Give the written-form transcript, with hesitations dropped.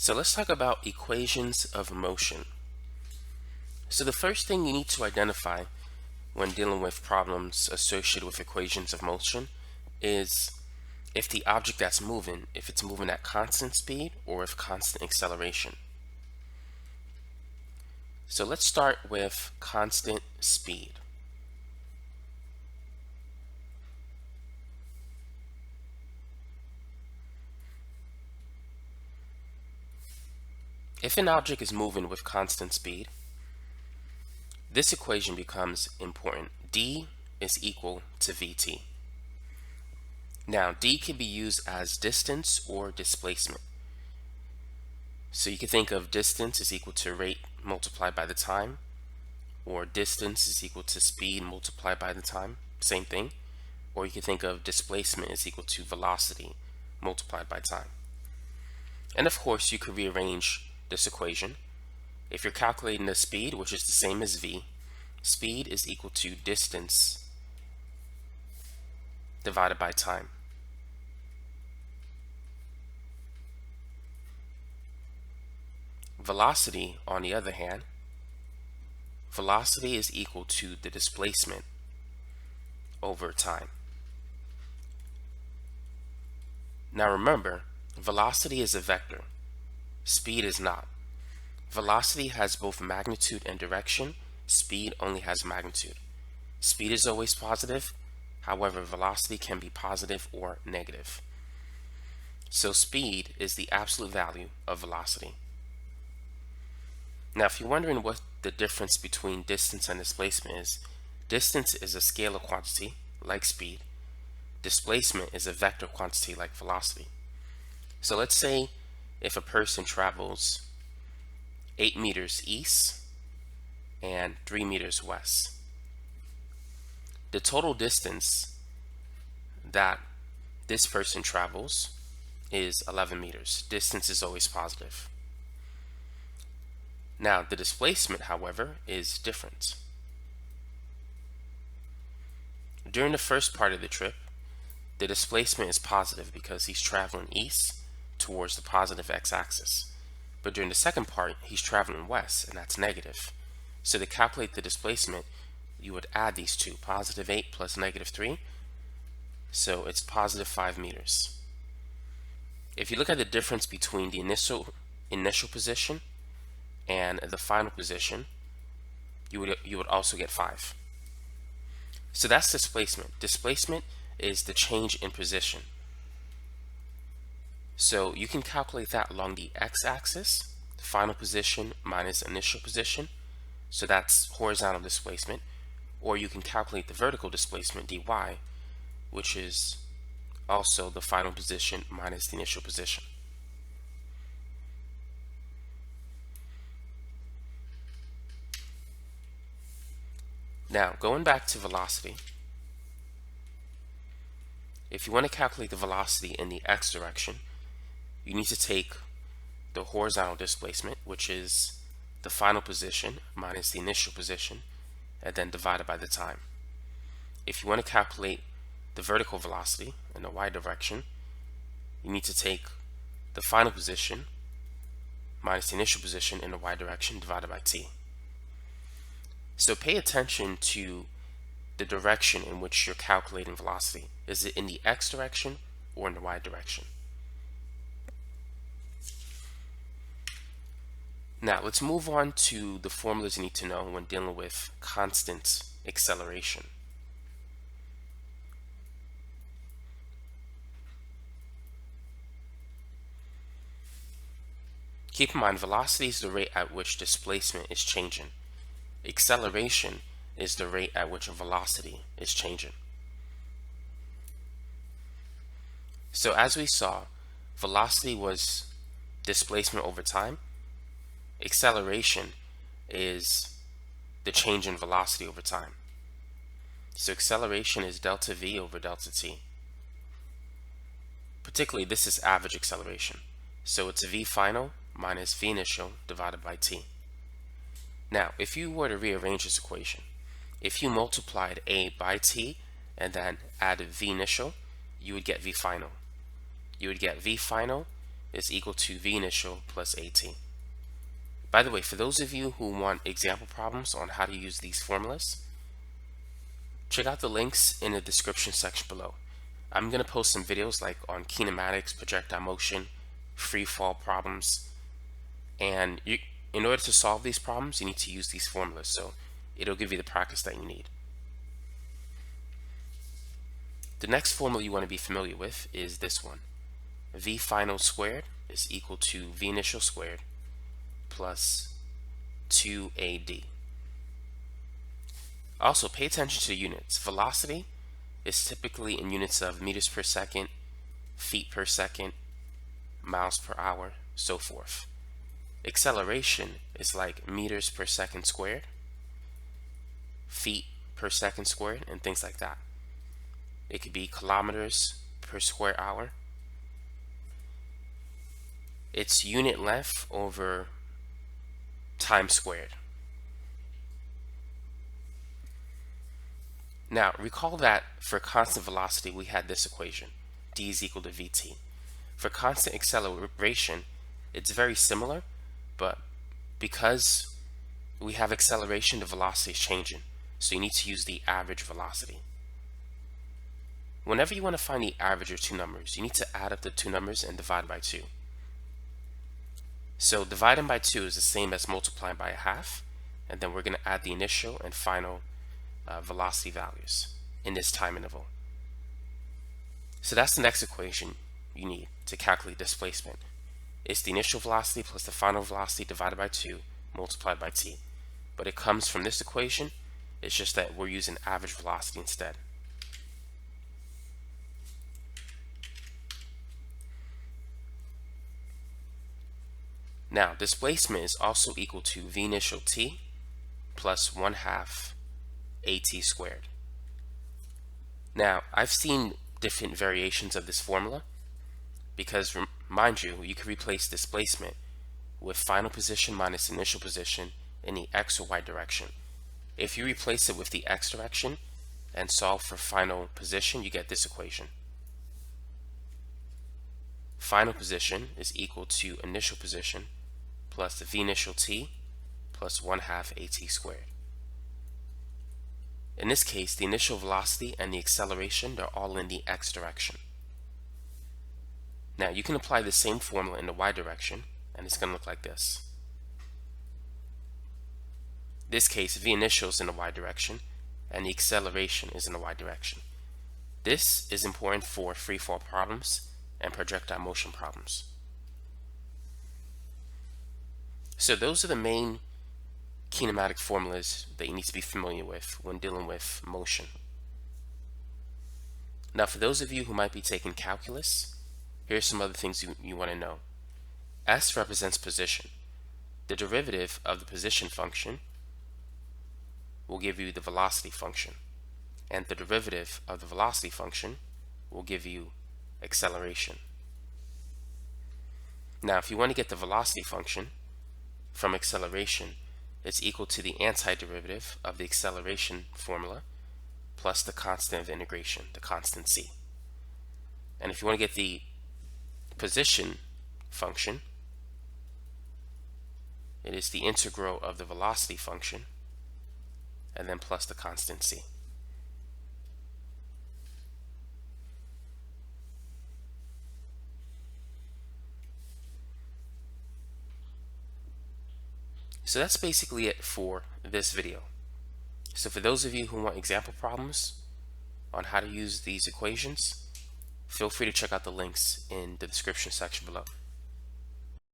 So let's talk about equations of motion. So the first thing you need to identify when dealing with problems associated with equations of motion is if the object that's moving, if it's moving at constant speed or with constant acceleration. So let's start with constant speed. If an object is moving with constant speed, this equation becomes important. D is equal to Vt. Now, D can be used as distance or displacement. So you can think of distance is equal to rate multiplied by the time, or distance is equal to speed multiplied by the time, same thing. Or you can think of displacement is equal to velocity multiplied by time. And of course, you could rearrange this equation. If you're calculating the speed, which is the same as v, speed is equal to distance divided by time. Velocity, on the other hand, velocity is equal to the displacement over time. Now remember, velocity is a vector. Speed is not. Velocity has both magnitude and direction. Speed only has magnitude. Speed is always positive. However, velocity can be positive or negative. So speed is the absolute value of velocity. Now, if you're wondering what the difference between distance and displacement is, distance is a scalar quantity, like speed. Displacement is a vector quantity, like velocity. So let's say if a person travels 8 meters east and 3 meters west, the total distance that this person travels is 11 meters. Distance is always positive. Now, the displacement, however, is different. During the first part of the trip, the displacement is positive because he's traveling east towards the positive x-axis. But during the second part, he's traveling west, and that's negative. So to calculate the displacement, you would add these two, positive 8 plus negative 3. So it's positive 5 meters. If you look at the difference between the initial position and the final position, you would also get 5. So that's displacement. Displacement is the change in position. So you can calculate that along the x-axis, the final position minus initial position. So that's horizontal displacement. Or you can calculate the vertical displacement, dy, which is also the final position minus the initial position. Now, going back to velocity, if you want to calculate the velocity in the x direction, you need to take the horizontal displacement, which is the final position minus the initial position, and then divide it by the time. If you want to calculate the vertical velocity in the y direction, you need to take the final position minus the initial position in the y direction divided by t. So pay attention to the direction in which you're calculating velocity. Is it in the x direction or in the y direction? Now let's move on to the formulas you need to know when dealing with constant acceleration. Keep in mind, velocity is the rate at which displacement is changing. Acceleration is the rate at which velocity is changing. So as we saw, velocity was displacement over time. Acceleration is the change in velocity over time. So acceleration is delta v over delta t. Particularly, this is average acceleration. So it's v final minus v initial divided by t. Now, if you were to rearrange this equation, if you multiplied a by t and then added v initial, you would get v final. You would get v final is equal to V initial plus AT. By the way, for those of you who want example problems on how to use these formulas, check out the links in the description section below. I'm going to post some videos like on kinematics, projectile motion, free fall problems, and in order to solve these problems, you need to use these formulas, so it'll give you the practice that you need. The next formula you want to be familiar with is this one. V final squared is equal to V initial squared plus 2AD. Also, pay attention to the units. Velocity is typically in units of meters per second, feet per second, miles per hour, so forth. Acceleration is like meters per second squared, feet per second squared, and things like that. It could be kilometers per square hour. It's unit length over time squared. Now, recall that for constant velocity, we had this equation, d is equal to vt. For constant acceleration, it's very similar, but because we have acceleration, the velocity is changing. So you need to use the average velocity. Whenever you want to find the average of two numbers, you need to add up the two numbers and divide by 2. So dividing by 2 is the same as multiplying by a half, and then we're going to add the initial and final velocity values in this time interval. So that's the next equation you need to calculate displacement. It's the initial velocity plus the final velocity divided by 2 multiplied by t. But it comes from this equation. It's just that we're using average velocity instead. Now, displacement is also equal to V initial t plus 1/2 AT squared. Now, I've seen different variations of this formula because, mind you, you can replace displacement with final position minus initial position in the x or y direction. If you replace it with the x direction and solve for final position, you get this equation. Final position is equal to initial position plus the V initial t plus 1/2 AT squared. In this case, the initial velocity and the acceleration, they're all in the x direction. Now, you can apply the same formula in the y direction, and it's going to look like this. This case, V initial is in the y direction, and the acceleration is in the y direction. This is important for free fall problems and projectile motion problems. So those are the main kinematic formulas that you need to be familiar with when dealing with motion. Now, for those of you who might be taking calculus, here's some other things you want to know. S represents position. The derivative of the position function will give you the velocity function, and the derivative of the velocity function will give you acceleration. Now, if you want to get the velocity function from acceleration, it's equal to the antiderivative of the acceleration formula plus the constant of integration, the constant c. And if you want to get the position function, it is the integral of the velocity function and then plus the constant c. So that's basically it for this video. So for those of you who want example problems on how to use these equations, feel free to check out the links in the description section below.